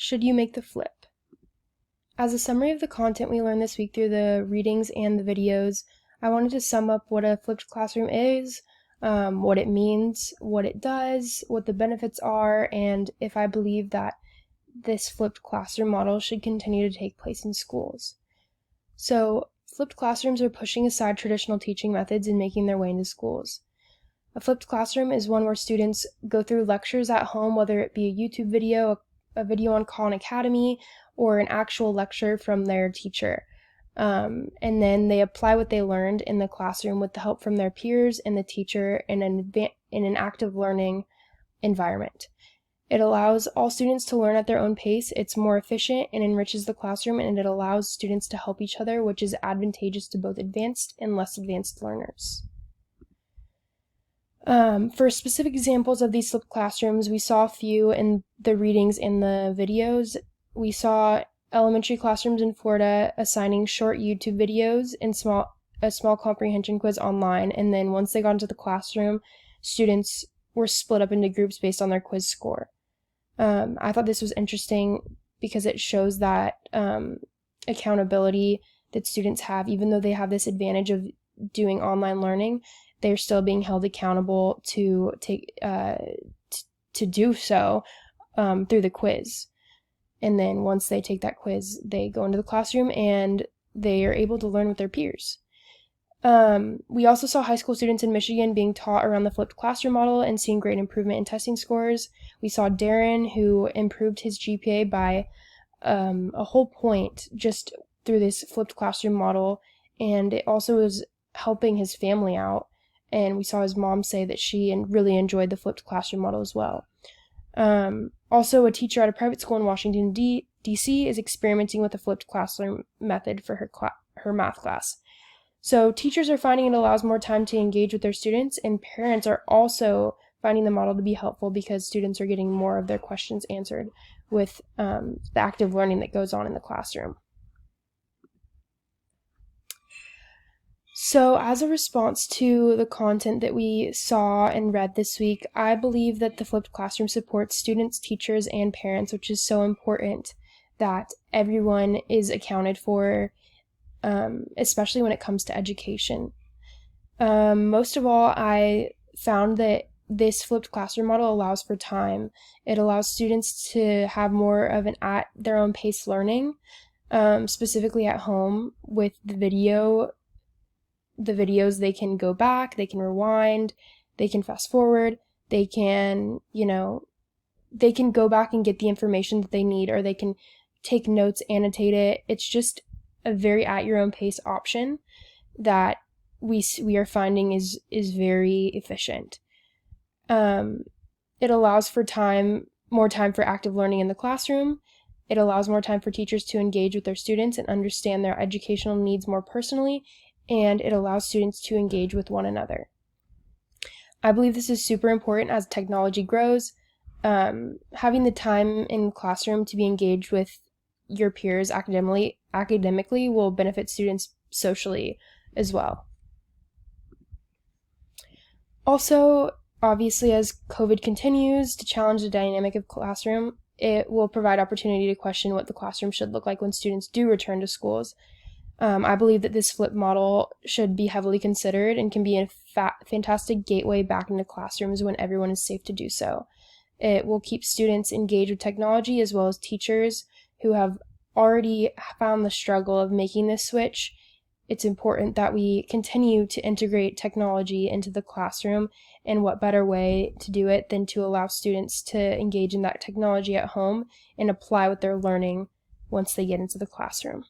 Should you make the flip? As a summary of the content we learned this week through the readings and the videos, I wanted to sum up what a flipped classroom is, what it means, what it does, what the benefits are, and if I believe that this flipped classroom model should continue to take place in schools. So, flipped classrooms are pushing aside traditional teaching methods and making their way into schools. A flipped classroom is one where students go through lectures at home, whether it be a YouTube video, a video on Khan Academy, or an actual lecture from their teacher. And then they apply what they learned in the classroom with the help from their peers and the teacher in an active learning environment. It allows all students to learn at their own pace. It's more efficient and enriches the classroom, and it allows students to help each other, which is advantageous to both advanced and less advanced learners. For specific examples of these flipped classrooms, we saw a few in the readings and the videos. We saw elementary classrooms in Florida assigning short YouTube videos and a small comprehension quiz online, and then once they got into the classroom, students were split up into groups based on their quiz score. I thought this was interesting because it shows that accountability that students have, even though they have this advantage of doing online learning, they're still being held accountable to do so through the quiz. And then once they take that quiz, they go into the classroom and they are able to learn with their peers. We also saw high school students in Michigan being taught around the flipped classroom model and seeing great improvement in testing scores. We saw Darren, who improved his GPA by a whole point just through this flipped classroom model, and it also was helping his family out. And we saw his mom say that she really enjoyed the flipped classroom model as well. Also, a teacher at a private school in Washington, D.C. is experimenting with the flipped classroom method for her math class. So teachers are finding it allows more time to engage with their students, and parents are also finding the model to be helpful because students are getting more of their questions answered with the active learning that goes on in the classroom. So as a response to the content that we saw and read this week, I believe that the flipped classroom supports students, teachers, and parents, which is so important that everyone is accounted for, especially when it comes to education. Most of all, I found that this flipped classroom model allows for time. It allows students to have more of an at their own pace learning, specifically at home with the videos. They can go back, they can rewind, they can fast forward, they can go back and get the information that they need, or they can take notes, annotate it. It's just a very at your own pace option that we are finding is very efficient. It allows for more time for active learning in the classroom. It allows more time for teachers to engage with their students and understand their educational needs more personally, and it allows students to engage with one another. I believe this is super important as technology grows. Having the time in classroom to be engaged with your peers academically will benefit students socially as well. Also, obviously, as COVID continues to challenge the dynamic of classroom, it will provide opportunity to question what the classroom should look like when students do return to schools. I believe that this flip model should be heavily considered and can be a fantastic gateway back into classrooms when everyone is safe to do so. It will keep students engaged with technology as well as teachers who have already found the struggle of making this switch. It's important that we continue to integrate technology into the classroom, and what better way to do it than to allow students to engage in that technology at home and apply what they're learning once they get into the classroom.